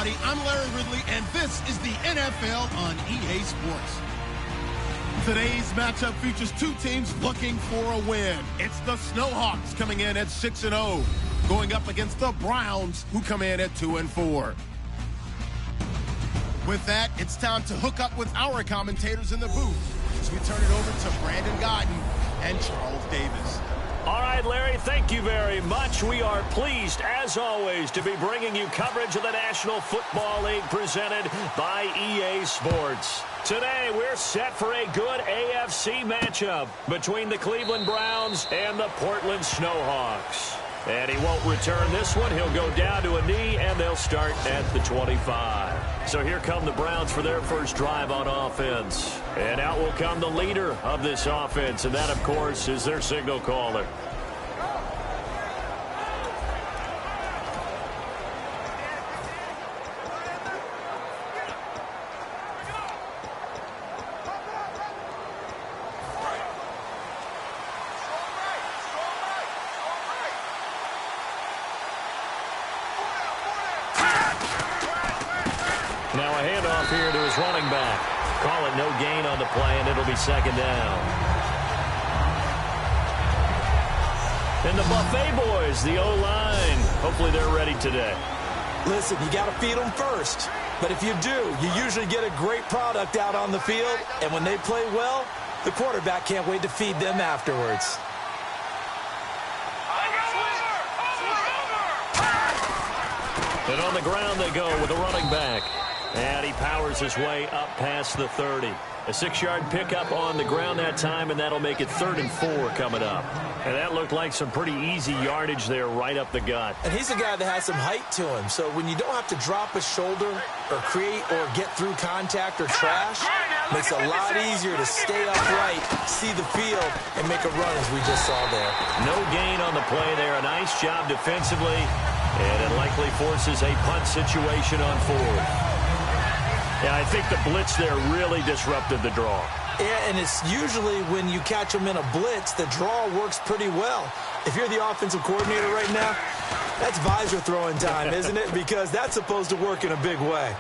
everybody. I'm Larry Ridley, and this is the NFL on EA Sports. Today's matchup features two teams looking for a win. It's the Snowhawks coming in at 6-0, going up against the Browns, who come in at 2-4. With that, it's time to hook up with our commentators in the booth as we turn it over to Brandon Godden and Charles Davis. All right, Larry, thank you very much. We are pleased, as always, to be bringing you coverage of the National Football League presented by EA Sports. Today, we're set for a good AFC matchup between the Cleveland Browns and the Portland Snowhawks. And he won't return this one. He'll go down to a knee, and they'll start at the 25. So here come the Browns for their first drive on offense. And out will come the leader of this offense, and that, of course, is their signal caller. Now a handoff here to his running back. Call it no gain on the play, and it'll be second down. And the Buffet boys, the O-line, hopefully they're ready today. Listen, you got to feed them first. But if you do, you usually get a great product out on the field. And when they play well, the quarterback can't wait to feed them afterwards. And on the ground they go with a running back. And he powers his way up past the 30. A 6-yard pickup on the ground that time, and that'll make it 3rd and 4 coming up. And that looked like some pretty easy yardage there right up the gut. And he's a guy that has some height to him. So when you don't have to drop a shoulder or create or get through contact or trash, makes it a lot easier to stay upright, see the field, and make a run as we just saw there. No gain on the play there. A nice job defensively. And it likely forces a punt situation on 4th. Yeah, I think the blitz there really disrupted the draw. Yeah, and it's usually when you catch them in a blitz, the draw works pretty well. If you're the offensive coordinator right now, that's visor throwing time, isn't it? Because that's supposed to work in a big way.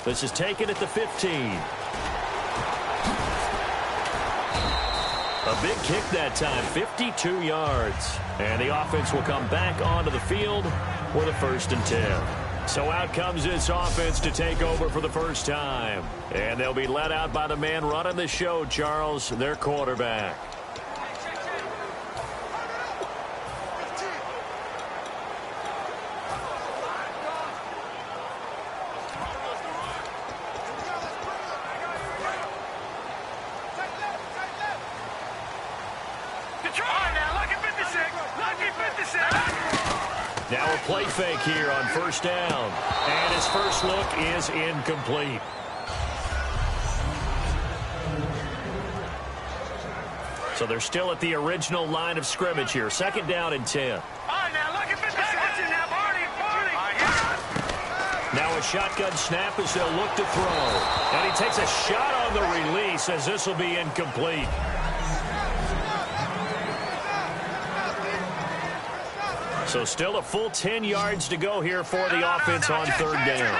This is taken at the 15. A big kick that time, 52 yards. And the offense will come back onto the field with a 1st and 10. So out comes this offense to take over for the first time. And they'll be led out by the man running the show, Charles, their quarterback. Now a play fake here on 1st down. And his first look is incomplete. So they're still at the original line of scrimmage here. 2nd down and 10. Now a shotgun snap as they'll look to throw. And he takes a shot on the release as this will be incomplete. So still a full 10 yards to go here for the offense on 3rd down.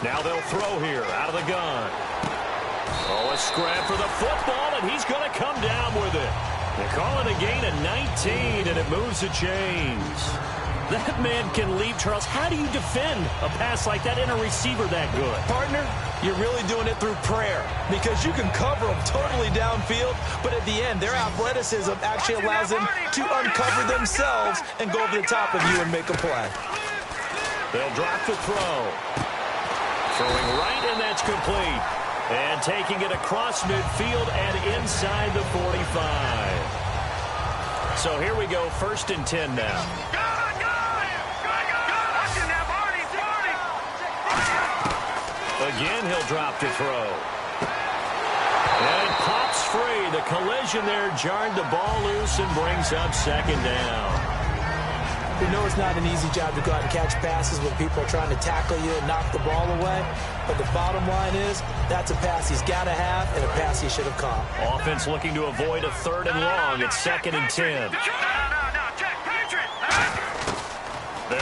Now they'll throw here out of the gun. Oh, a scrap for the football, and he's going to come down with it. They're calling a gain of 19, and it moves the chains. That man can leap, Charles. How do you defend a pass like that and a receiver that good? Partner, you're really doing it through prayer because you can cover them totally downfield, but at the end, their athleticism actually allows them to uncover themselves and go over the top of you and make a play. They'll drop the throw. Throwing right, and that's complete. And taking it across midfield and inside the 45. So here we go, 1st and 10 now. Again, he'll drop to throw. And it pops free. The collision there jarred the ball loose and brings up 2nd down. We know it's not an easy job to go out and catch passes when people are trying to tackle you and knock the ball away. But the bottom line is, that's a pass he's got to have and a pass he should have caught. Offense looking to avoid a 3rd and long. It's 2nd and 10.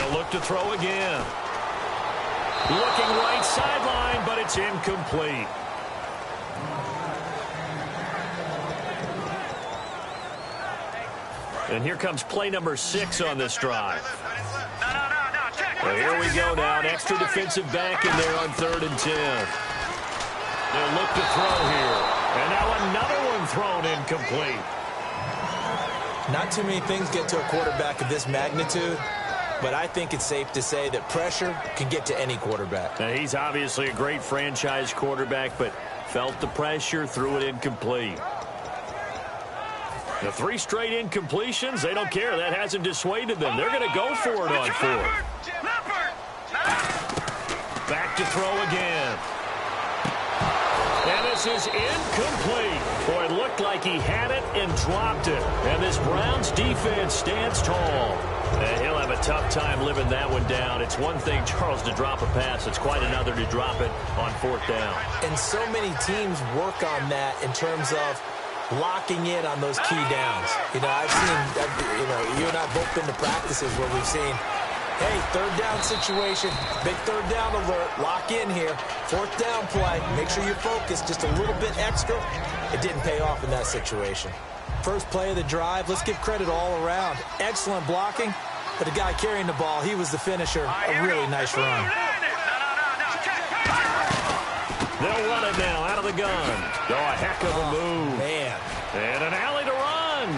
They'll look to throw again. Looking right sideline, but it's incomplete. And here comes play number 6 on this drive. Well, here we go now. An extra defensive back in there on 3rd and 10. They'll look to throw here. And now another one thrown incomplete. Not too many things get to a quarterback of this magnitude, but I think it's safe to say that pressure can get to any quarterback. Now, he's obviously a great franchise quarterback, but felt the pressure, threw it incomplete. The 3 straight incompletions, they don't care. That hasn't dissuaded them. They're going to go for it on 4th. Back to throw again. And this is incomplete. Boy, it looked like he had it and dropped it. And this Browns defense stands tall. And he'll have a tough time living that one down. It's one thing, Charles, to drop a pass. It's quite another to drop it on 4th down. And so many teams work on that in terms of locking in on those key downs. You know, I've seen, you and I both been to practices where we've seen, hey, 3rd down situation, big 3rd down alert, lock in here, 4th down play, make sure you're focused just a little bit extra. It didn't pay off in that situation. First play of the drive, let's give credit all around. Excellent blocking, but the guy carrying the ball, he was the finisher. A really nice run. They'll run it now out of the gun. Oh, a heck of a move. Man. And an alley to run.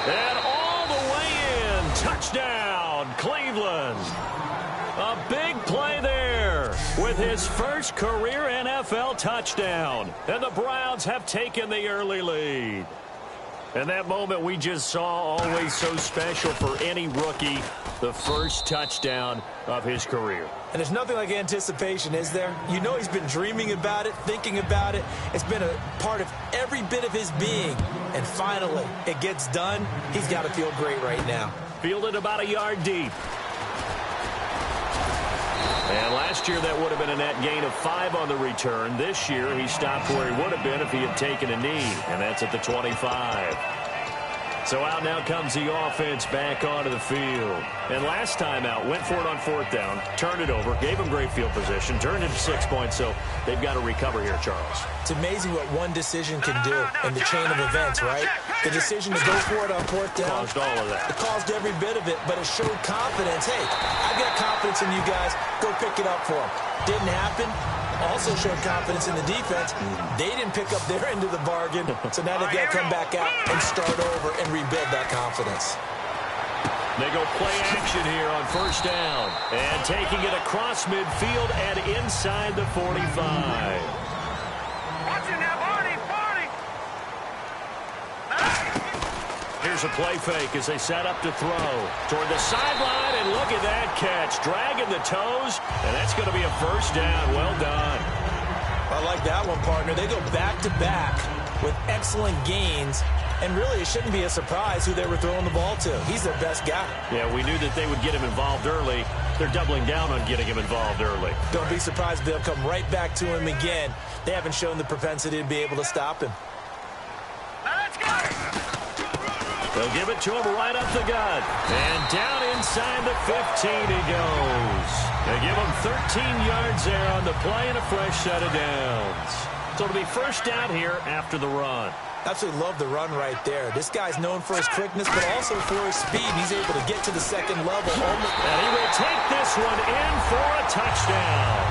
And all the way in. Touchdown, Cleveland. A big play there with his first career NFL touchdown. And the Browns have taken the early lead. And that moment we just saw, always so special for any rookie, the first touchdown of his career. And there's nothing like anticipation, is there? You know he's been dreaming about it, thinking about it. It's been a part of every bit of his being. And finally, it gets done. He's got to feel great right now. Fielded about a yard deep. And last year that would have been a net gain of 5 on the return. This year he stopped where he would have been if he had taken a knee, and that's at the 25. So out now comes the offense back onto the field. And last time out, went for it on 4th down, turned it over, gave him great field position, turned it to 6 points, so they've got to recover here, Charles. It's amazing what one decision can do in the chain of events, right? The decision to go for it on 4th down. Caused all of that. It caused every bit of it, but it showed confidence. Hey, I got confidence in you guys. Go pick it up for them. Didn't happen. Also showed confidence in the defense. They didn't pick up their end of the bargain, so now they've got to come back out and start over and rebuild that confidence. They go play action here on 1st down. And taking it across midfield and inside the 45. Here's a play fake as they set up to throw toward the sideline, and look at that catch, dragging the toes, and that's going to be a 1st down. Well done. I like that one, partner. They go back-to-back with excellent gains, and really it shouldn't be a surprise who they were throwing the ball to. He's their best guy. Yeah, we knew that they would get him involved early. They're doubling down on getting him involved early. Don't be surprised they'll come right back to him again. They haven't shown the propensity to be able to stop him. They'll give it to him right up the gut. And down inside the 15 he goes. They give him 13 yards there on the play and a fresh set of downs. So it'll be 1st down here after the run. Absolutely love the run right there. This guy's known for his quickness, but also for his speed. He's able to get to the 2nd level. And he will take this one in for a touchdown.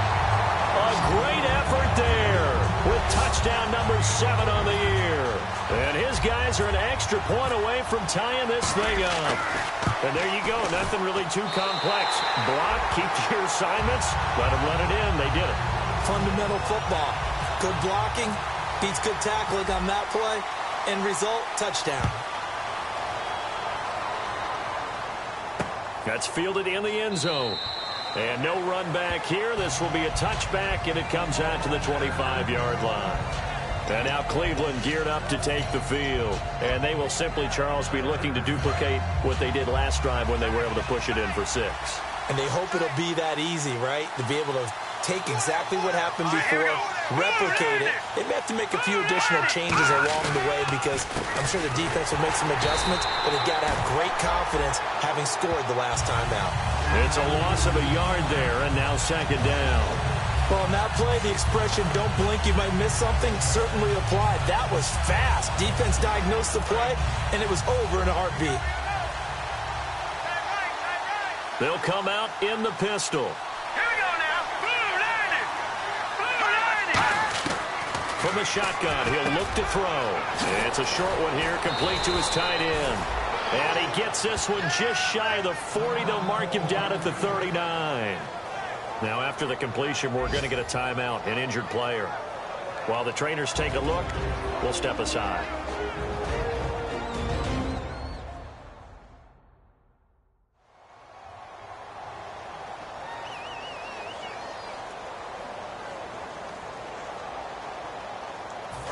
A great effort there with touchdown number 7 on the year. And his guys are an extra point away from tying this thing up. And there you go. Nothing really too complex. Block, keep to your assignments. Let them let it in. They did it. Fundamental football. Good blocking. Beats good tackling on that play. End result, touchdown. That's fielded in the end zone. And no run back here. This will be a touchback, and it comes out to the 25-yard line. And now Cleveland geared up to take the field. And they will simply, Charles, be looking to duplicate what they did last drive when they were able to push it in for 6. And they hope it'll be that easy, right? To be able to take exactly what happened before, replicate it. They may have to make a few additional changes along the way because I'm sure the defense will make some adjustments, but they've got to have great confidence having scored the last time out. It's a loss of a yard there, and now second down. Well, in that play, the expression, don't blink, you might miss something, certainly applied. That was fast. Defense diagnosed the play, and it was over in a heartbeat. They'll come out in the pistol. Here we go now. Blue 90. Blue 90. From the shotgun, he'll look to throw. It's a short one here, complete to his tight end. And he gets this one just shy of the 40. They'll mark him down at the 39. Now, after the completion, we're going to get a timeout, an injured player. While the trainers take a look, we'll step aside.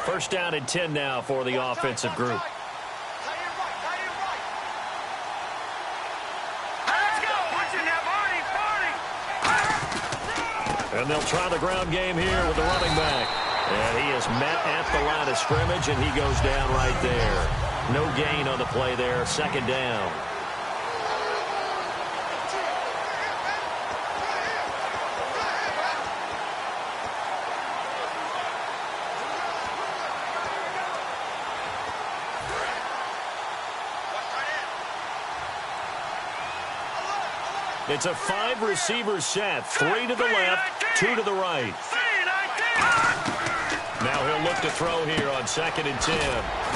First down and 10 now for the offensive group. And they'll try the ground game here with the running back. And he is met at the line of scrimmage, and he goes down right there. No gain on the play there, second down. It's a 5-receiver set. 3 to the left, 2 to the right. Now he'll look to throw here on second and 10.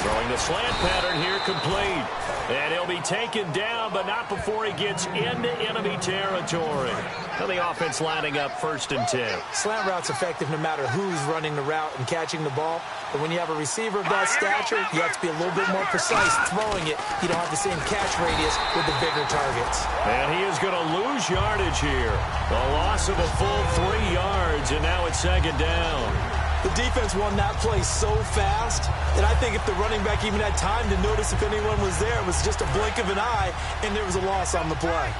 Throwing the slant pattern here, complete. And he'll be taken down, but not before he gets into enemy territory. Now the offense lining up first and 10. Slant route's effective no matter who's running the route and catching the ball. But when you have a receiver of that stature, you have to be a little bit more precise throwing it. You don't have the same catch radius with the bigger targets. And he is going to lose yardage here. A loss of a full 3 yards, and now it's second down. The defense won that play so fast that I think if the running back even had time to notice if anyone was there, it was just a blink of an eye, and there was a loss on the play.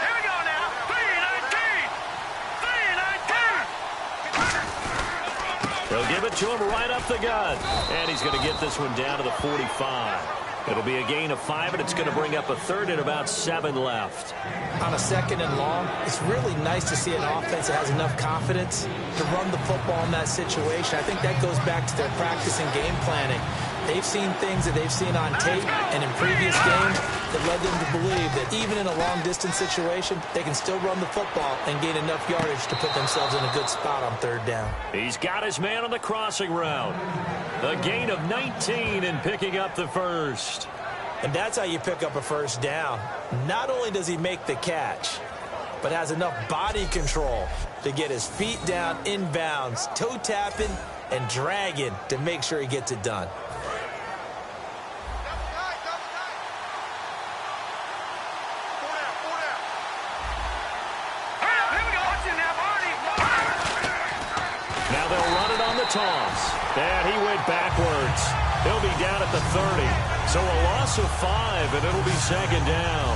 Here we go now. 3-19. They'll give it to him right up the gut. And he's going to get this one down to the 45. It'll be a gain of 5, and it's going to bring up a third and about 7 left. On a second and long, it's really nice to see an offense that has enough confidence to run the football in that situation. I think that goes back to their practice and game planning. They've seen things that they've seen on tape and in previous games that led them to believe that even in a long-distance situation, they can still run the football and gain enough yardage to put themselves in a good spot on third down. He's got his man on the crossing route. A gain of 19 and picking up the first. And that's how you pick up a first down. Not only does he make the catch, but has enough body control to get his feet down inbounds, toe tapping and dragging to make sure he gets it done. Now they'll run it on the toss. And he went backwards. He'll be down at the 30. So a loss of 5, and it'll be second down.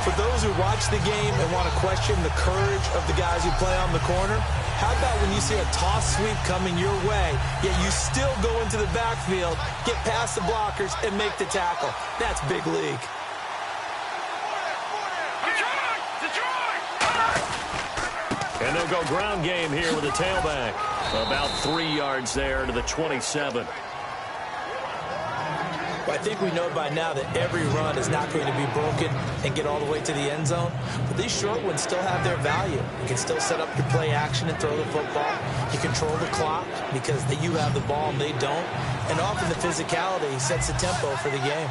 For those who watch the game and want to question the courage of the guys who play on the corner, how about when you see a toss sweep coming your way, yet you still go into the backfield, get past the blockers, and make the tackle? That's big league. And they'll go ground game here with a tailback. About 3 yards there to the 27. Well, I think we know by now that every run is not going to be broken and get all the way to the end zone. But these short ones still have their value. You can still set up your play action and throw the football. You control the clock because you have the ball and they don't. And often the physicality sets the tempo for the game.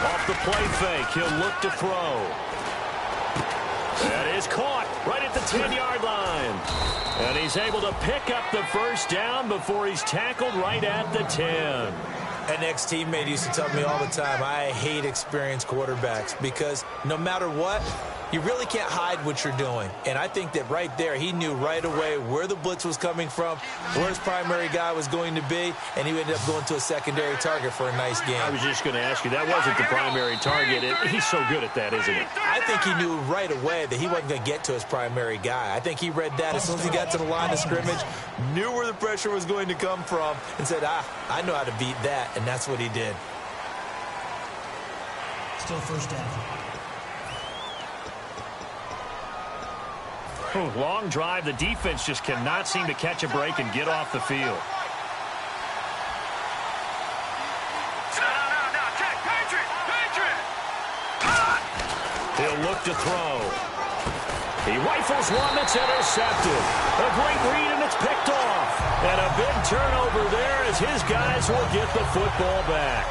Off the play fake, he'll look to throw. That is caught right at the 10-yard line. And he's able to pick up the first down before he's tackled right at the 10. An ex-teammate used to tell me all the time, I hate experienced quarterbacks because no matter what, you really can't hide what you're doing. And I think that right there, he knew right away where the blitz was coming from, where his primary guy was going to be, and he ended up going to a secondary target for a nice game. I was just going to ask you, that wasn't the primary target. He's so good at that, isn't he? I think he knew right away that he wasn't going to get to his primary guy. I think he read that as soon as he got to the line of scrimmage, knew where the pressure was going to come from, and said, I know how to beat that, and that's what he did. Still first down. Long drive. The defense just cannot seem to catch a break and get off the field. No, check, Patriot! He'll look to throw. He rifles one that's intercepted. A great read, and it's picked off. And a big turnover there as his guys will get the football back.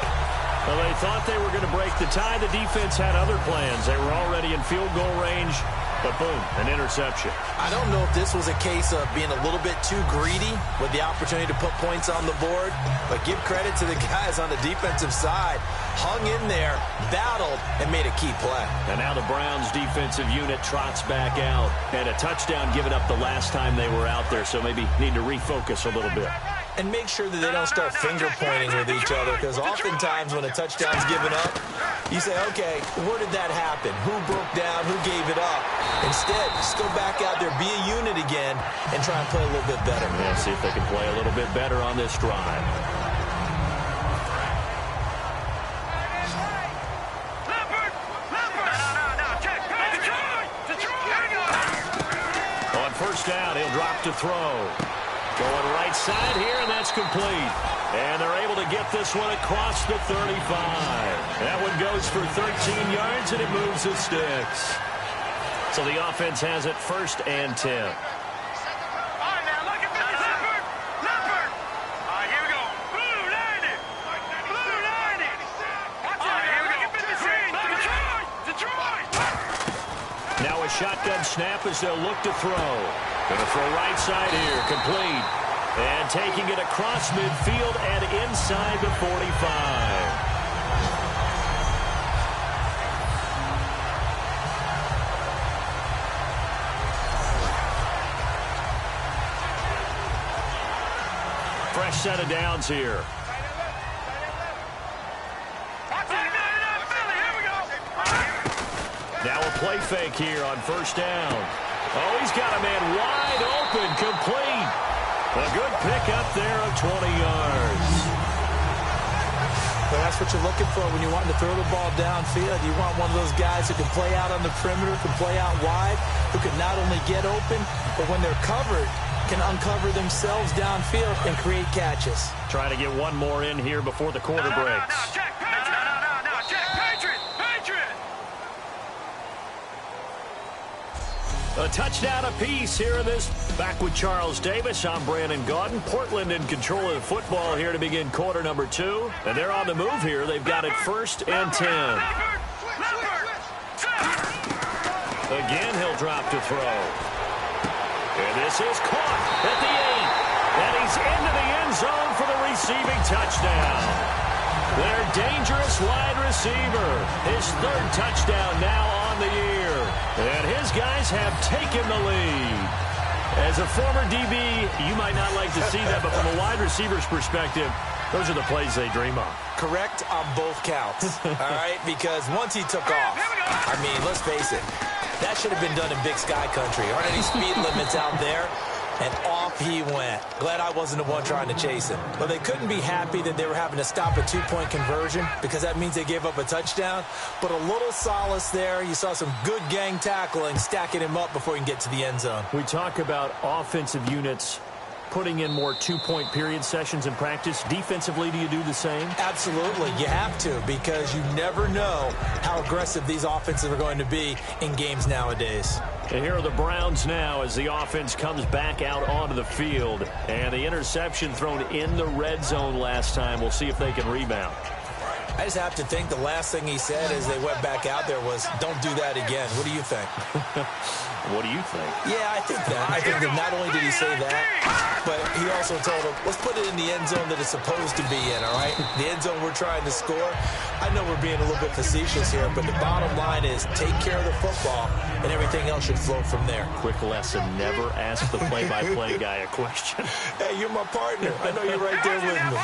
Well, they thought they were going to break the tie. The defense had other plans. They were already in field goal range. But boom, an interception. I don't know if this was a case of being a little bit too greedy with the opportunity to put points on the board, but give credit to the guys on the defensive side. Hung in there, battled, and made a key play. And now the Browns defensive unit trots back out. And a touchdown given up the last time they were out there, so maybe need to refocus a little bit. And make sure that they don't start finger pointing with each other, because oftentimes when a touchdown's given up, you say, okay, where did that happen? Who broke down? Who gave it up? Instead, just go back out there, be a unit again, and try and play a little bit better. Yeah, see if they can play a little bit better on this drive. On first down, he'll drop to throw. Going right side here, and that's complete. And they're able to get this one across the 35. That one goes for 13 yards, and it moves the sticks. So the offense has it 1st and 10. All right, now look at this. Leopard. All right, here we go. Blue 90. All right, here we go. Detroit. Now a shotgun snap as they'll look to throw. Going to throw right side here, complete. And taking it across midfield and inside the 45. Fresh set of downs here. Now a play fake here on first down. Oh, he's got a man wide open, complete. A good pickup there of 20 yards. Well, that's what you're looking for when you want to throw the ball downfield. You want one of those guys who can play out on the perimeter, can play out wide, who can not only get open, but when they're covered, can uncover themselves downfield and create catches. Trying to get one more in here before the quarter breaks. No, check, Patriot. A touchdown apiece here in this. Back with Charles Davis. I'm Brandon Gaudin. Portland in control of the football here to begin quarter number 2. And they're on the move here. They've got it 1st and 10. Again, he'll drop to throw. And this is caught at the 8. And he's into the end zone for the receiving touchdown. Their dangerous wide receiver. His 3rd touchdown now on the year. And his guys have taken the lead. As a former DB, you might not like to see that, but from a wide receiver's perspective, those are the plays they dream of. Correct on both counts, all right? Because once he took off, I mean, let's face it, that should have been done in Big Sky Country. Aren't any speed limits out there? And off he went. Glad I wasn't the one trying to chase him. But they couldn't be happy that they were having to stop a 2-point conversion because that means they gave up a touchdown. But a little solace there. You saw some good gang tackling, stacking him up before he can get to the end zone. We talk about offensive units putting in more 2-point period sessions in practice. Defensively, do you do the same? Absolutely. You have to, because you never know how aggressive these offenses are going to be in games nowadays. And here are the Browns now as the offense comes back out onto the field. And the interception thrown in the red zone last time. We'll see if they can rebound. I just have to think the last thing he said as they went back out there was, don't do that again. What do you think? What do you think? Yeah, I think that. I think that not only did he say that, but he also told him, let's put it in the end zone that it's supposed to be in, all right? The end zone we're trying to score. I know we're being a little bit facetious here, but the bottom line is take care of the football, and everything else should flow from there. Quick lesson, never ask the play-by-play guy a question. Hey, you're my partner. I know you're right there with me.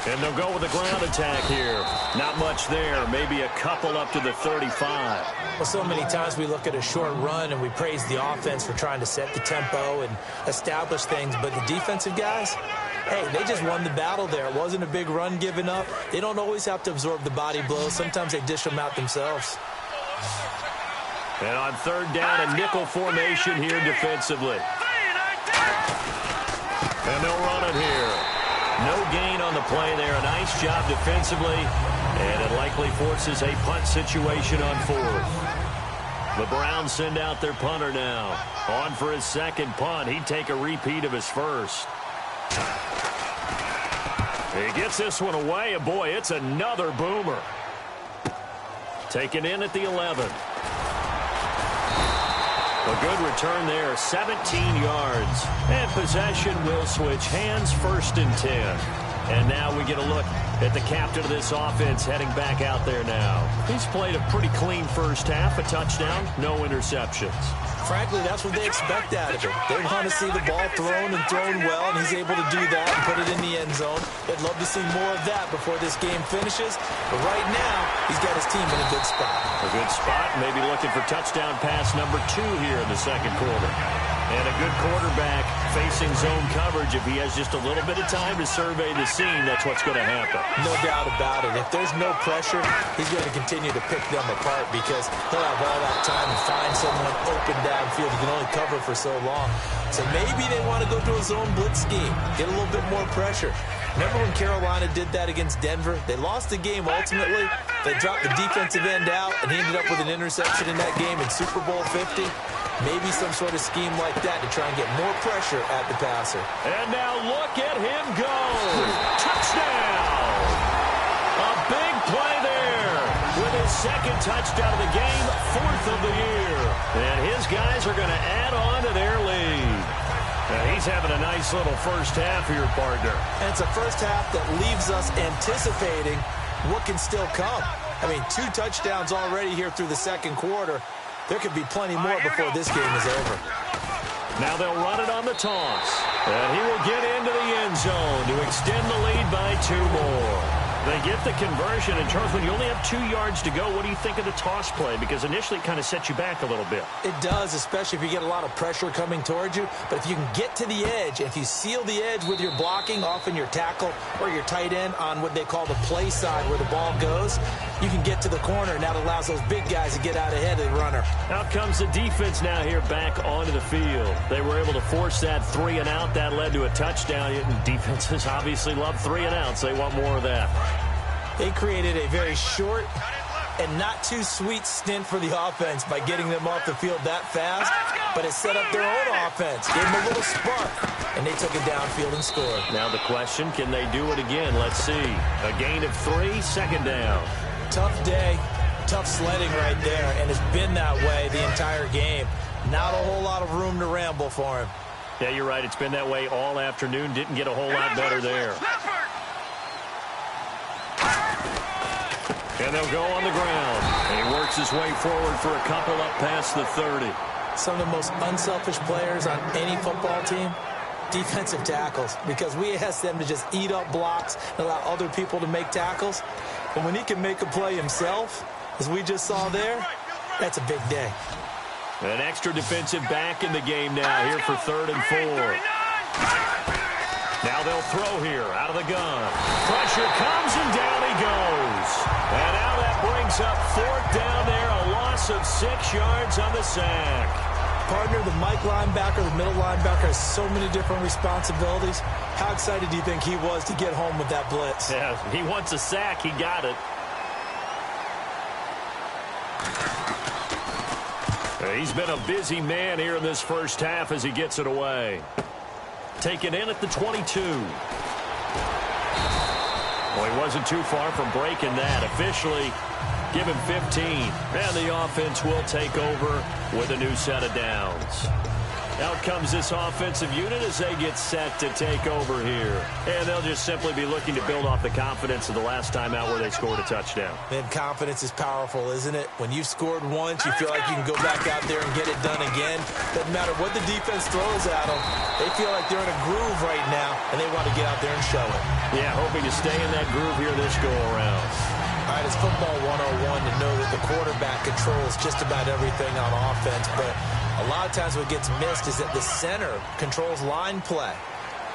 And they'll go with a ground attack here. Not much there. Maybe a couple up to the 35. Well, so many times we look at a short run and we praise the offense for trying to set the tempo and establish things. But the defensive guys, hey, they just won the battle there. It wasn't a big run given up. They don't always have to absorb the body blows. Sometimes they dish them out themselves. And on third down, a nickel formation here defensively. And they'll run it here. No gain on the play there. A nice job defensively. And it likely forces a punt situation on fourth. The Browns send out their punter now. On for his second punt. He'd take a repeat of his first. He gets this one away. And boy, it's another boomer. Taken in at the 11. A good return there, 17 yards. And possession will switch hands, 1st and 10. And now we get a look at the captain of this offense heading back out there now. He's played a pretty clean first half, a touchdown, no interceptions. Frankly, that's what they expect out of him. They want to see the ball thrown and thrown well, and he's able to do that and put it in the end zone. They'd love to see more of that before this game finishes. But right now, he's got his team in a good spot. A good spot, maybe looking for touchdown pass number 2 here in the second quarter. And a good quarterback facing zone coverage. If he has just a little bit of time to survey the scene, that's what's going to happen. No doubt about it. If there's no pressure, he's going to continue to pick them apart because he'll have all that time to find someone open downfield. He can only cover for so long. So maybe they want to go to a zone blitz scheme, get a little bit more pressure. Remember when Carolina did that against Denver? They lost the game ultimately. They dropped the defensive end out, and he ended up with an interception in that game in Super Bowl 50. Maybe some sort of scheme like that to try and get more pressure at the passer. And now look at him go. Touchdown! A big play there with his second touchdown of the game, 4th of the year. And his guys are going to add on to their lead. And he's having a nice little first half here, partner. And it's a first half that leaves us anticipating what can still come. I mean, 2 touchdowns already here through the second quarter. There could be plenty more before this game is over. Now they'll run it on the toss. And he will get into the end zone to extend the lead by 2 more. They get the conversion. And, Charles, when you only have 2 yards to go, what do you think of the toss play? Because initially it kind of sets you back a little bit. It does, especially if you get a lot of pressure coming towards you. But if you can get to the edge, if you seal the edge with your blocking, often your tackle or your tight end on what they call the play side where the ball goes, you can get to the corner, and that allows those big guys to get out ahead of the runner. Out comes the defense now here back onto the field. They were able to force that 3 and out. That led to a touchdown. Defenses obviously love 3 and outs. They want more of that. They created a very short and not too sweet stint for the offense by getting them off the field that fast, but it set up their own offense, gave them a little spark, and they took it downfield and scored. Now the question, can they do it again? Let's see. A gain of 3, 2nd down. Tough day, tough sledding right there, and it's been that way the entire game. Not a whole lot of room to ramble for him. Yeah, you're right. It's been that way all afternoon. Didn't get a whole lot better there. And they'll go on the ground. And he works his way forward for a couple up past the 30. Some of the most unselfish players on any football team, defensive tackles, because we ask them to just eat up blocks and allow other people to make tackles. And when he can make a play himself, as we just saw there, that's a big day. An extra defensive back in the game now here for 3rd and 4. Now they'll throw here out of the gun. Pressure comes and down he goes. And now that brings up 4th down there, a loss of 6 yards on the sack. Partner, the Mike linebacker, the middle linebacker has so many different responsibilities. How excited do you think he was to get home with that blitz? Yeah, he wants a sack. He got it. He's been a busy man here in this first half as he gets it away. Taken in at the 22. Well, he wasn't too far from breaking that. Officially, give him 15. And the offense will take over with a new set of downs. Out comes this offensive unit as they get set to take over here. And they'll just simply be looking to build off the confidence of the last time out where they scored a touchdown. Man, confidence is powerful, isn't it? When you've scored once, you feel like you can go back out there and get it done again. Doesn't matter what the defense throws at them. They feel like they're in a groove right now, and they want to get out there and show it. Yeah, hoping to stay in that groove here this go-around. All right, it's football 101 to know that the quarterback controls just about everything on offense, but a lot of times what gets missed is that the center controls line play.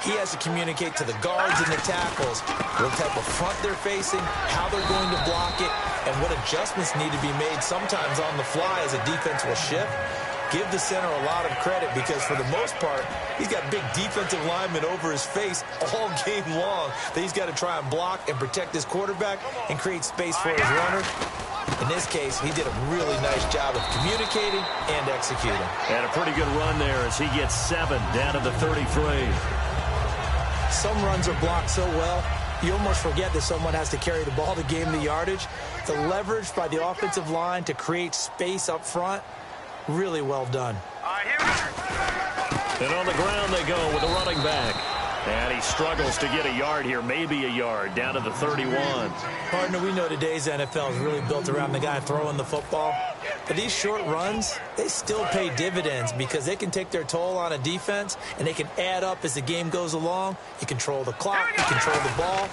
He has to communicate to the guards and the tackles what type of front they're facing, how they're going to block it, and what adjustments need to be made sometimes on the fly as a defense will shift. Give the center a lot of credit because for the most part, he's got big defensive linemen over his face all game long that he's got to try and block and protect his quarterback and create space for his runner. In this case, he did a really nice job of communicating and executing. And a pretty good run there as he gets 7 down to the 33. Some runs are blocked so well, you almost forget that someone has to carry the ball to gain the yardage. The leverage by the offensive line to create space up front, really well done. And on the ground they go with the running back. And he struggles to get a yard here, maybe a yard, down to the 31. Partner, we know today's NFL is really built around the guy throwing the football. But these short runs, they still pay dividends because they can take their toll on a defense, and they can add up as the game goes along. You control the clock, you control the ball,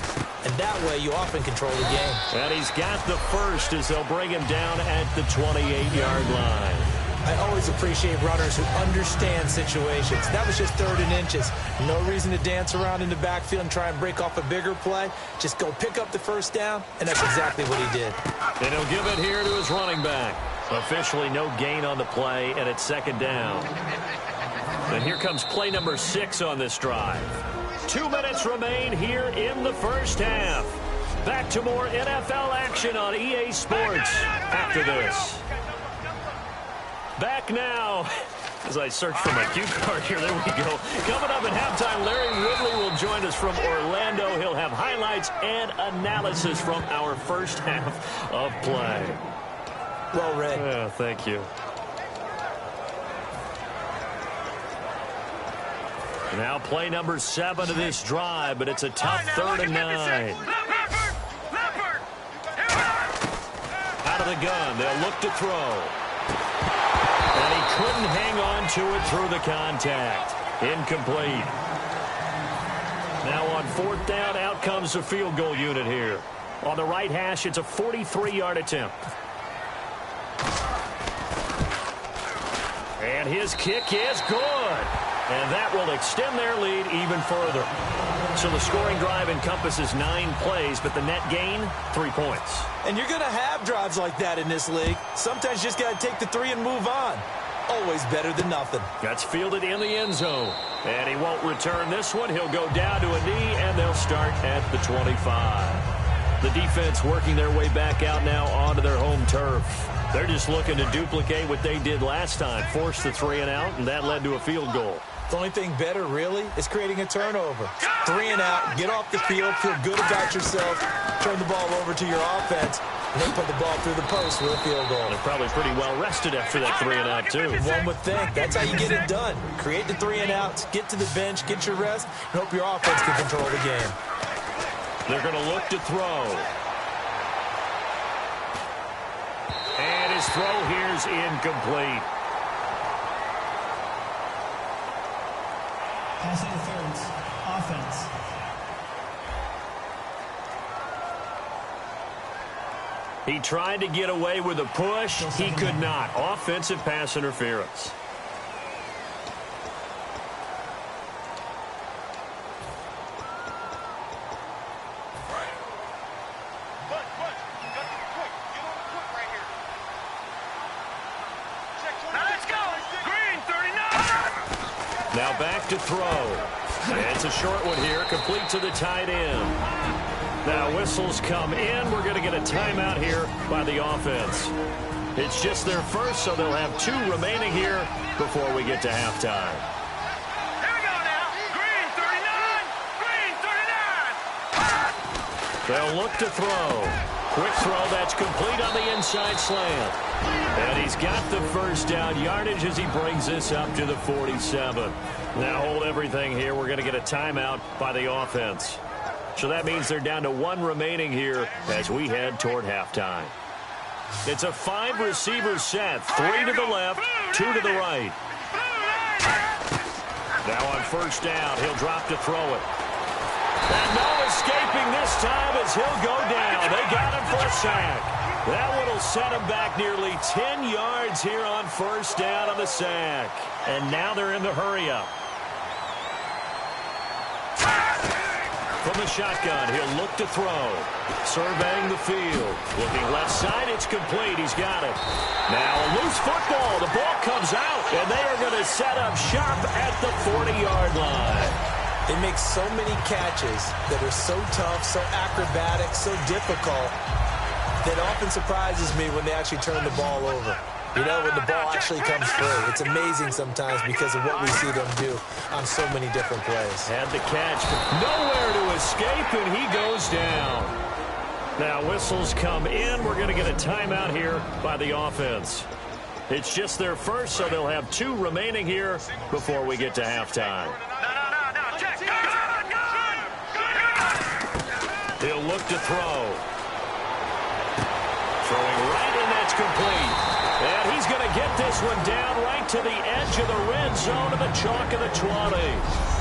and that way you often control the game. And he's got the first as they'll bring him down at the 28-yard line. I always appreciate runners who understand situations. That was just 3rd and inches. No reason to dance around in the backfield and try and break off a bigger play. Just go pick up the first down, and that's exactly what he did. And he'll give it here to his running back. Officially no gain on the play, and it's 2nd down. And here comes play number 6 on this drive. 2 minutes remain here in the first half. Back to more NFL action on EA Sports after this. Back now, as I search for my cue card here, there we go. Coming up at halftime, Larry Ridley will join us from Orlando. He'll have highlights and analysis from our first half of play. Well read. Yeah, thank you. Now play number 7 of this drive, but it's a tough 3rd and 9. Out of the gun, they'll look to throw. And he couldn't hang on to it through the contact. Incomplete. Now on 4th down, out comes the field goal unit here. On the right hash, it's a 43-yard attempt. And his kick is good. And that will extend their lead even further. So the scoring drive encompasses 9 plays, but the net gain, 3 points. And you're going to have drives like that in this league. Sometimes you just got to take the 3 and move on. Always better than nothing. That's fielded in the end zone. And he won't return this one. He'll go down to a knee, and they'll start at the 25. The defense working their way back out now onto their home turf. They're just looking to duplicate what they did last time, force the 3 and out, and that led to a field goal. The only thing better, really, is creating a turnover. 3 and out, get off the field, feel good about yourself, turn the ball over to your offense, and then put the ball through the post with a field goal. They're probably pretty well rested after that 3 and out, too. One would think. That's how you get it done. Create the 3 and outs, get to the bench, get your rest, and hope your offense can control the game. They're going to look to throw. And his throw here's incomplete. Pass interference. Offense. He tried to get away with a push. He could not. Offensive pass interference. Now back to throw. It's a short one here, complete to the tight end. Now whistles come in. We're going to get a timeout here by the offense. It's just their first, so they'll have 2 remaining here before we get to halftime. Here we go now. Green 39. Green 39. They'll look to throw. Quick throw that's complete on the inside slant. And he's got the first down yardage as he brings this up to the 47. Now hold everything here. We're going to get a timeout by the offense. So that means they're down to one remaining here as we head toward halftime. It's a 5-receiver set. 3 to the left, 2 to the right. Now on first down, he'll drop to throw it. And no escaping this time as he'll go down. They got him for a sack. That one will set him back nearly 10 yards here on first down on the sack. And now they're in the hurry-up. From the shotgun, he'll look to throw. Surveying the field. Looking left side, it's complete. He's got it. Now a loose football. The ball comes out, and they are going to set up shop at the 40-yard line. They make so many catches that are so tough, so acrobatic, so difficult, that often surprises me when they actually turn the ball over. You know, when the ball actually comes through. It's amazing sometimes because of what we see them do on so many different plays. Had the catch, but nowhere to escape, and he goes down. Now whistles come in. We're going to get a timeout here by the offense. It's just their first, so they'll have 2 remaining here before we get to halftime. He'll look to throw. Throwing right, and that's complete. And he's going to get this one down right to the edge of the red zone of the chalk of the 20.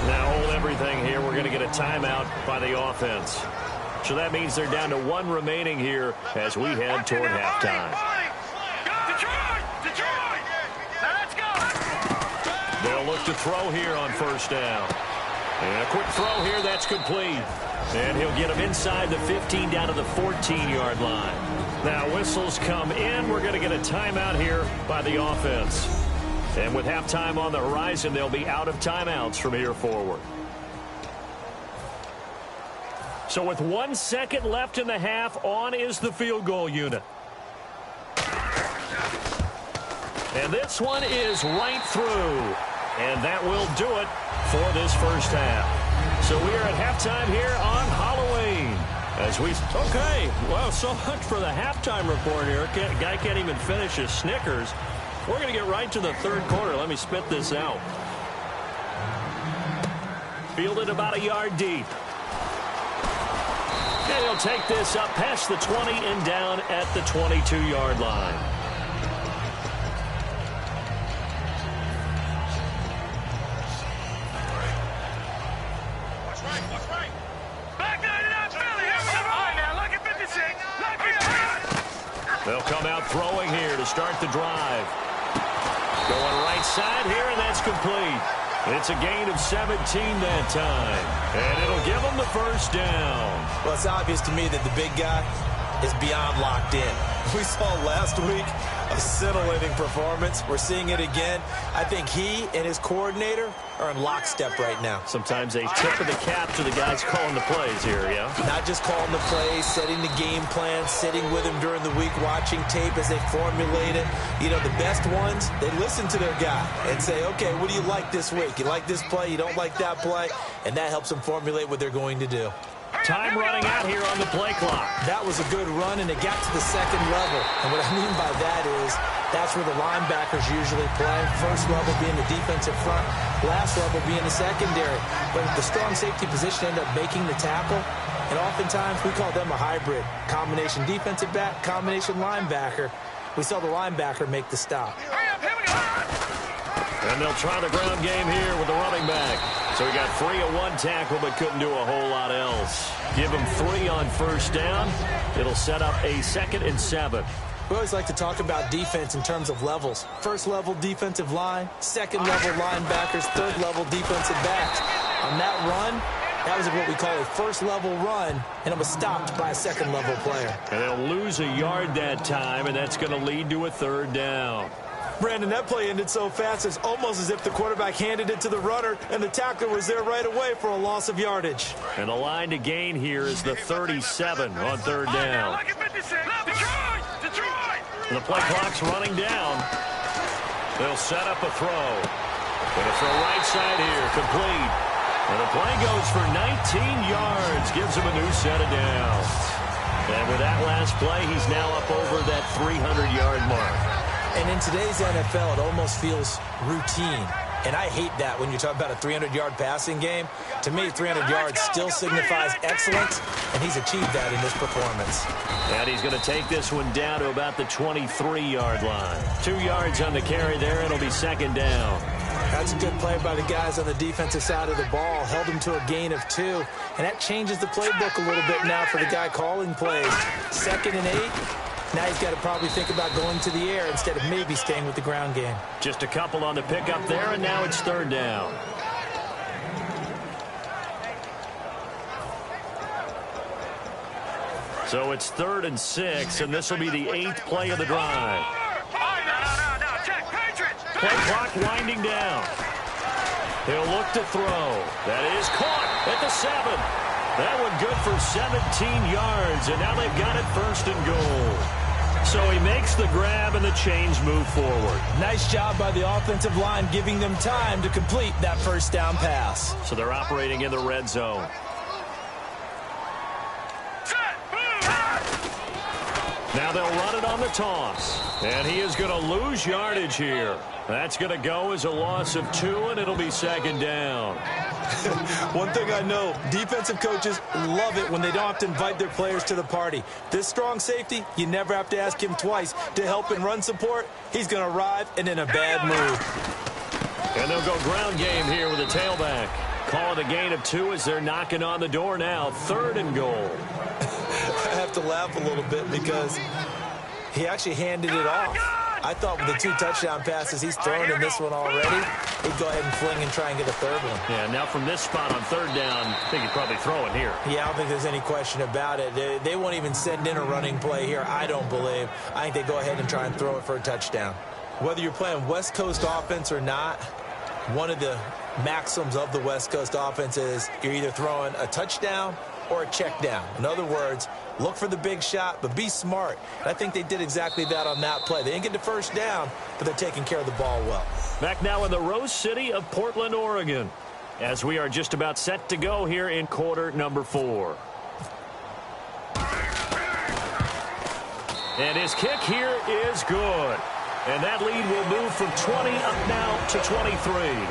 Now hold everything here. We're going to get a timeout by the offense. So that means they're down to 1 remaining here as we head toward halftime. Detroit! Now let's go! They'll look to throw here on first down. And a quick throw here, that's complete. And he'll get him inside the 15 down to the 14-yard line. Now whistles come in. We're going to get a timeout here by the offense. And with halftime on the horizon, they'll be out of timeouts from here forward. So with 1 second left in the half, on is the field goal unit. And this one is right through. And that will do it for this first half. So we are at halftime here on Halloween. Okay, well, so much for the halftime report here. Guy can't even finish his Snickers. We're going to get right to the third quarter. Let me spit this out. Fielded about a yard deep. And he'll take this up past the 20 and down at the 22-yard line. They'll come out throwing here to start the drive. Going right side here, and that's complete. It's a gain of 17 that time. And it'll give them the first down. Well, it's obvious to me that the big guy is beyond locked in. We saw last week a scintillating performance. We're seeing it again. I think he and his coordinator are in lockstep right now. Sometimes a tip of the cap to the guys calling the plays here, yeah? Not just calling the plays, setting the game plan, sitting with him during the week, watching tape as they formulate it. You know, the best ones, they listen to their guy and say, okay, what do you like this week? You like this play? You don't like that play? And that helps them formulate what they're going to do. Time running out here on the play clock. That was a good run, and it got to the second level. And what I mean by that is that's where the linebackers usually play. First level being the defensive front, last level being the secondary. But the strong safety position ended up making the tackle, and oftentimes we call them a hybrid. Combination defensive back, combination linebacker. We saw the linebacker make the stop. And they'll try the ground game here with the running back. So he got 3 on 1 tackle, but couldn't do a whole lot else. Give him 3 on first down. It'll set up a 2nd and 7. We always like to talk about defense in terms of levels. First level defensive line, second level linebackers, third level defensive backs. On that run, that was what we call a first level run, and it was stopped by a second level player. And they'll lose a yard that time, and that's going to lead to a 3rd down. Brandon, that play ended so fast, it's almost as if the quarterback handed it to the runner, and the tackler was there right away for a loss of yardage. And the line to gain here is the 37 on 3rd down. And the play clock's running down. They'll set up a throw. Going to throw right side here, complete. And the play goes for 19 yards, gives him a new set of downs. And with that last play, he's now up over that 300-yard mark. And in today's NFL, it almost feels routine. And I hate that when you talk about a 300-yard passing game. To me, 300 yards still signifies excellence, and he's achieved that in this performance. And he's going to take this one down to about the 23-yard line. 2 yards on the carry there. It'll be second down. That's a good play by the guys on the defensive side of the ball. Held him to a gain of 2. And that changes the playbook a little bit now for the guy calling plays. 2nd and 8. Now he's got to probably think about going to the air instead of maybe staying with the ground game. Just a couple on the pickup there, and now it's third down. So it's 3rd and 6, and this will be the 8th play of the drive. Play clock winding down. He'll look to throw. That is caught at the 7. That one good for 17 yards, and now they've got it 1st and goal. So he makes the grab and the chains move forward. Nice job by the offensive line giving them time to complete that first down pass. So they're operating in the red zone. Now they'll run it on the toss. And he is going to lose yardage here. That's going to go as a loss of 2, and it'll be second down. One thing I know, defensive coaches love it when they don't have to invite their players to the party. This strong safety, you never have to ask him twice to help in run support. He's going to arrive and in a bad move. And they'll go ground game here with a tailback. Call it a gain of 2 as they're knocking on the door now. 3rd and goal. I have to laugh a little bit because he actually handed it off. I thought with the 2 touchdown passes he's thrown in this one already, he'd go ahead and fling and try and get a 3rd one. Yeah, now from this spot on 3rd down, I think he'd probably throw it here. Yeah, I don't think there's any question about it. They won't even send in a running play here, I don't believe. I think they go ahead and try and throw it for a touchdown. Whether you're playing West Coast offense or not, one of the maxims of the West Coast offense is you're either throwing a touchdown or a check down. In other words, look for the big shot, but be smart. And I think they did exactly that on that play. They didn't get the first down, but they're taking care of the ball well. Back now in the Rose City of Portland, Oregon, as we are just about set to go here in quarter number 4. And his kick here is good. And that lead will move from 20 up now to 23.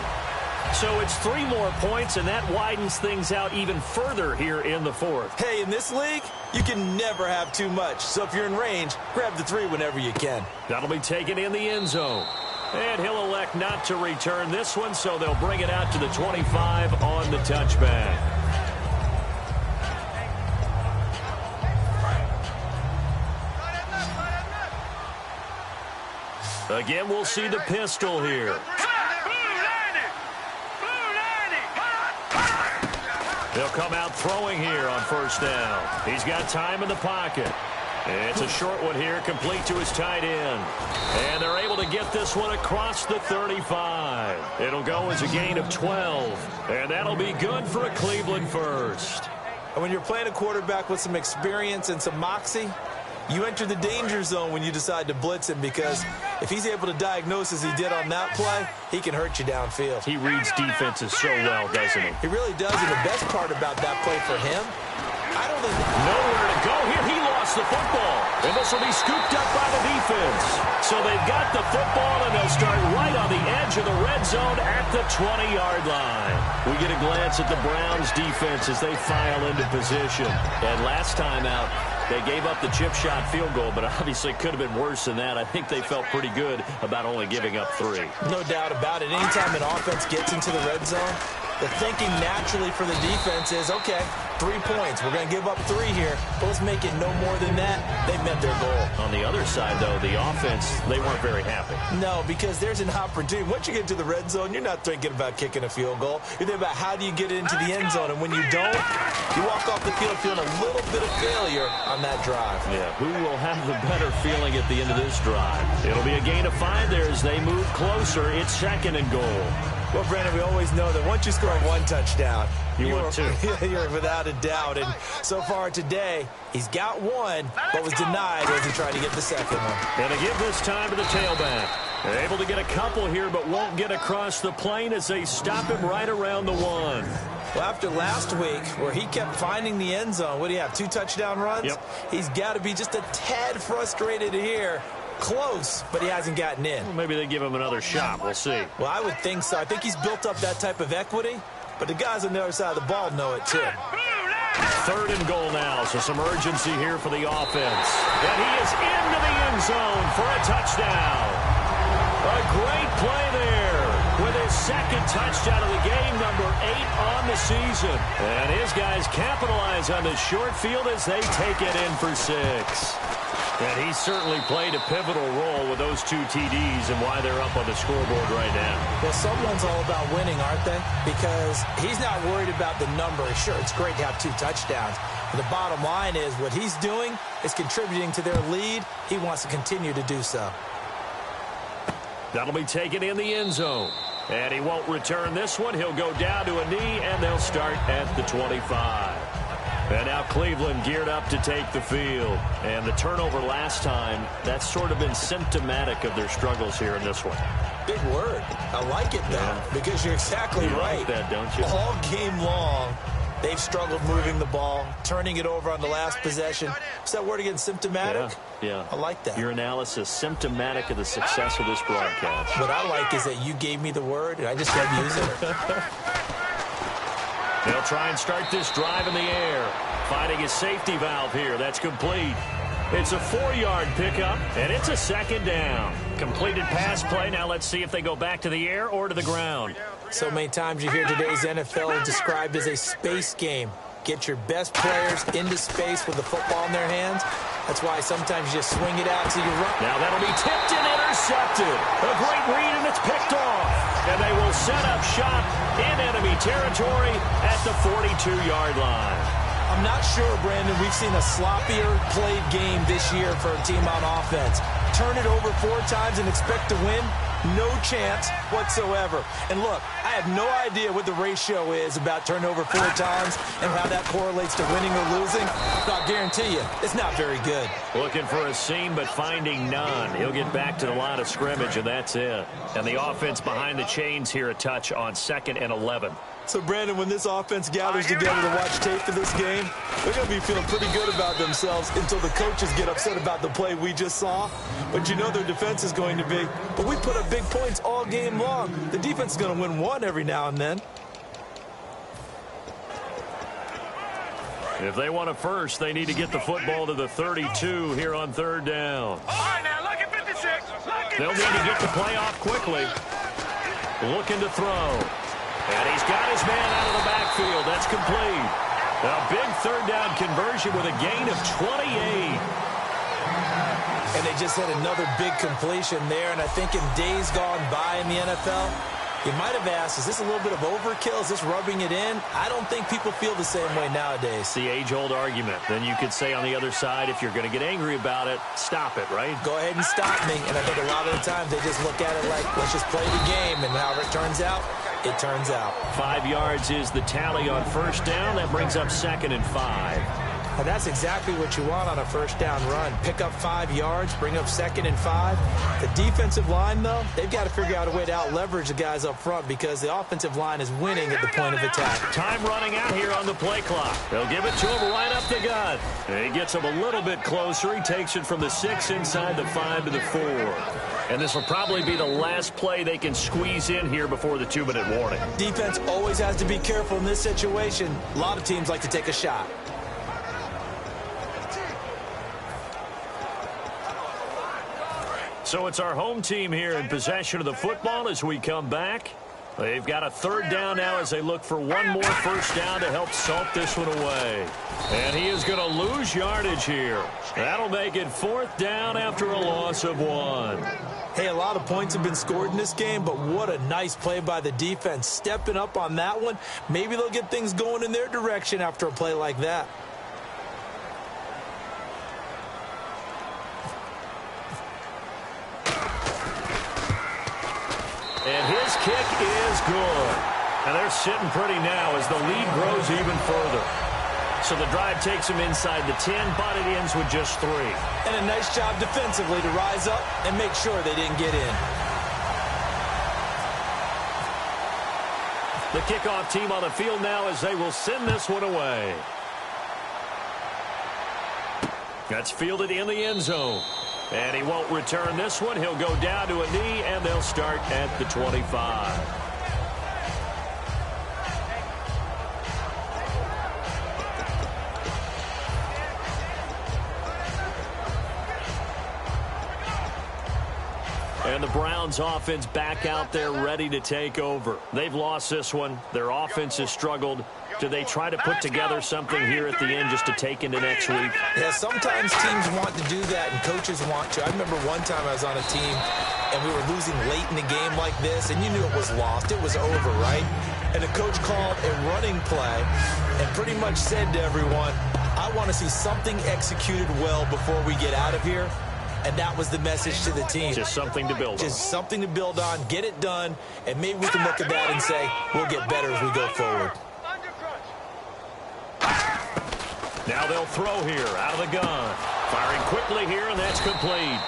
So it's 3 more points, and that widens things out even further here in the 4th. Hey, in this league, you can never have too much. So if you're in range, grab the 3 whenever you can. That'll be taken in the end zone. And he'll elect not to return this one, so they'll bring it out to the 25 on the touchback. Again, we'll see the pistol here. They'll come out throwing here on 1st down. He's got time in the pocket. It's a short one here, complete to his tight end. And they're able to get this one across the 35. It'll go as a gain of 12. And that'll be good for a Cleveland first. And when you're playing a quarterback with some experience and some moxie, you enter the danger zone when you decide to blitz him, because if he's able to diagnose as he did on that play, he can hurt you downfield. He reads defenses so well, doesn't he? He really does, and the best part about that play for him, I don't think... Nowhere to go here. He lost the football. And this will be scooped up by the defense. So they've got the football, and they'll start right on the edge of the red zone at the 20-yard line. We get a glance at the Browns' defense as they file into position. And last time out, they gave up the chip shot field goal, but obviously could have been worse than that. I think they felt pretty good about only giving up 3. No doubt about it. Anytime an offense gets into the red zone, the thinking naturally for the defense is, okay, 3 points. We're going to give up 3 here, but let's make it no more than that. They've met their goal. On the other side, though, the offense, they weren't very happy. No, because there's an opportunity. Once you get to the red zone, you're not thinking about kicking a field goal. You're thinking about how do you get into the end zone, and when you don't, you walk off the field feeling a little bit of failure on that drive. Yeah, who will have the better feeling at the end of this drive? It'll be a gain of 5 there as they move closer. It's 2nd and goal. Well, Brandon, we always know that once you score one touchdown, you're without a doubt. And so far today, he's got one, but was denied as he tried to get the second one. And to give this time to the tailback. They're able to get a couple here, but won't get across the plane as they stop him right around the one. Well, after last week, where he kept finding the end zone, what do you have, 2 touchdown runs? Yep. He's got to be just a tad frustrated here. Close, but he hasn't gotten in. Well, maybe they give him another shot. We'll see. Well, I would think so. I think he's built up that type of equity, but the guys on the other side of the ball know it too. 3rd and goal now, so some urgency here for the offense. And he is into the end zone for a touchdown. A great play there with his 2nd touchdown of the game, number 8 on the season. And his guys capitalize on the short field as they take it in for 6. And he certainly played a pivotal role with those 2 TDs and why they're up on the scoreboard right now. Well, someone's all about winning, aren't they? Because he's not worried about the number. Sure, it's great to have 2 touchdowns. But the bottom line is what he's doing is contributing to their lead. He wants to continue to do so. That'll be taken in the end zone. And he won't return this one. He'll go down to a knee, and they'll start at the 25. And now Cleveland geared up to take the field. And the turnover last time, that's sort of been symptomatic of their struggles here in this one. Big word. I like it, though, because you're exactly right. Like that, don't you? All game long, they've struggled moving the ball, turning it over on the last possession. Is that word again, symptomatic? Yeah. I like that. Your analysis, symptomatic of the success of this broadcast. What I like is that you gave me the word, and I just kept using it. They'll try and start this drive in the air. Finding his safety valve here. That's complete. It's a 4-yard pickup, and it's a 2nd down. Completed pass play. Now let's see if they go back to the air or to the ground. So many times you hear today's NFL described as a space game. Get your best players into space with the football in their hands. That's why sometimes you just swing it out to your right. Now that'll be tipped and intercepted. A great read, and it's picked off. And they will set up shop in enemy territory at the 42-yard line. I'm not sure, Brandon, we've seen a sloppier played game this year for a team on offense. Turn it over 4 times and expect to win? No chance whatsoever. And look, I have no idea what the ratio is about turnover 4 times and how that correlates to winning or losing. But I'll guarantee you, it's not very good. Looking for a seam, but finding none. He'll get back to the line of scrimmage, and that's it. And the offense behind the chains here a touch on 2nd and 11. So, Brandon, when this offense gathers together to watch tape for this game, they're going to be feeling pretty good about themselves until the coaches get upset about the play we just saw. But you know their defense is going to be. But we put up big points all game long. The defense is going to win one every now and then. If they want a first, they need to get the football to the 32 here on 3rd down. All right, now, look at 56. They'll need to get the play off quickly. Looking to throw. And he's got his man out of the backfield. That's complete. A big 3rd down conversion with a gain of 28. And they just had another big completion there. And I think in days gone by in the NFL, you might have asked, is this a little bit of overkill? Is this rubbing it in? I don't think people feel the same way nowadays. It's the age-old argument. Then you could say on the other side, if you're going to get angry about it, stop it, right? Go ahead and stop me. And I think a lot of the times they just look at it like, let's just play the game. And however it turns out, it turns out. 5 yards is the tally on 1st down. That brings up 2nd and 5. And that's exactly what you want on a 1st down run. Pick up 5 yards, bring up 2nd and 5. The defensive line, though, they've got to figure out a way to out-leverage the guys up front because the offensive line is winning at the point of attack. Time running out here on the play clock. They'll give it to him right up the gut. And he gets him a little bit closer. He takes it from the 6 inside the 5 to the 4. And this will probably be the last play they can squeeze in here before the 2-minute warning. Defense always has to be careful in this situation. A lot of teams like to take a shot. So it's our home team here in possession of the football as we come back. They've got a 3rd down now as they look for one more 1st down to help salt this one away. And he is going to lose yardage here. That'll make it 4th down after a loss of 1. Hey, a lot of points have been scored in this game, but what a nice play by the defense. Stepping up on that one. Maybe they'll get things going in their direction after a play like that. And his kick is good. And they're sitting pretty now as the lead grows even further. So the drive takes them inside the 10, but it ends with just 3. And a nice job defensively to rise up and make sure they didn't get in. The kickoff team on the field now as they will send this one away. That's fielded in the end zone. And he won't return this one. He'll go down to a knee, and they'll start at the 25. And the Browns offense back out there ready to take over. They've lost this one. Their offense has struggled. Do they try to put together something here at the end just to take into next week? Yeah, sometimes teams want to do that and coaches want to. I remember one time I was on a team and we were losing late in the game like this, and you knew it was lost. It was over, right? And the coach called a running play and pretty much said to everyone, I want to see something executed well before we get out of here. And that was the message to the team. Just something to build on. Just something to build on, get it done, and maybe we can look at that and say, we'll get better as we go forward. Now they'll throw here out of the gun. Firing quickly here, and that's complete.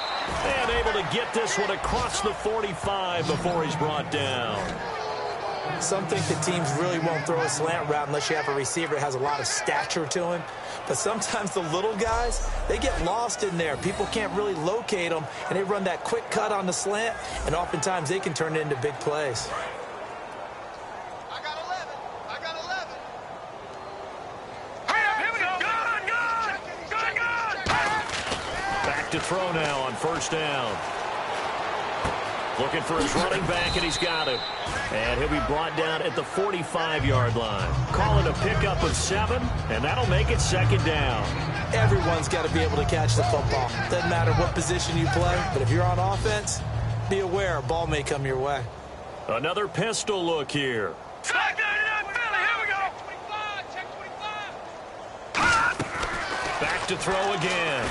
And able to get this one across the 45 before he's brought down. Some think that teams really won't throw a slant route unless you have a receiver that has a lot of stature to him. But sometimes the little guys, they get lost in there. People can't really locate them, and they run that quick cut on the slant, and oftentimes they can turn it into big plays. I got 11. I got 11. Here we go. Gun. Back to throw now on first down. Looking for his running back, and he's got him. And he'll be brought down at the 45-yard line. Call it a pickup of 7, and that'll make it second down. Everyone's got to be able to catch the football. Doesn't matter what position you play, but if you're on offense, be aware a ball may come your way. Another pistol look here. Check 99 Philly. Here we go. 25. Check 25. Back to throw again.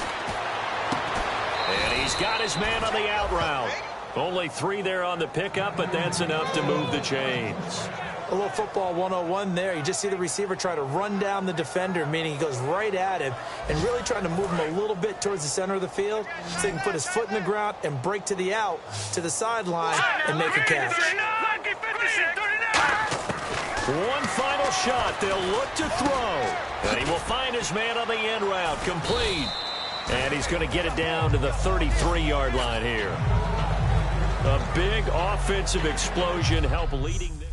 And he's got his man on the out route. Only 3 there on the pickup, but that's enough to move the chains. A little football 101 there. You just see the receiver try to run down the defender, meaning he goes right at him and really trying to move him a little bit towards the center of the field so he can put his foot in the ground and break to the out, to the sideline, and make a catch. One final shot. They'll look to throw. And he will find his man on the end route. Complete. And he's going to get it down to the 33-yard line here. A big offensive explosion help leading this.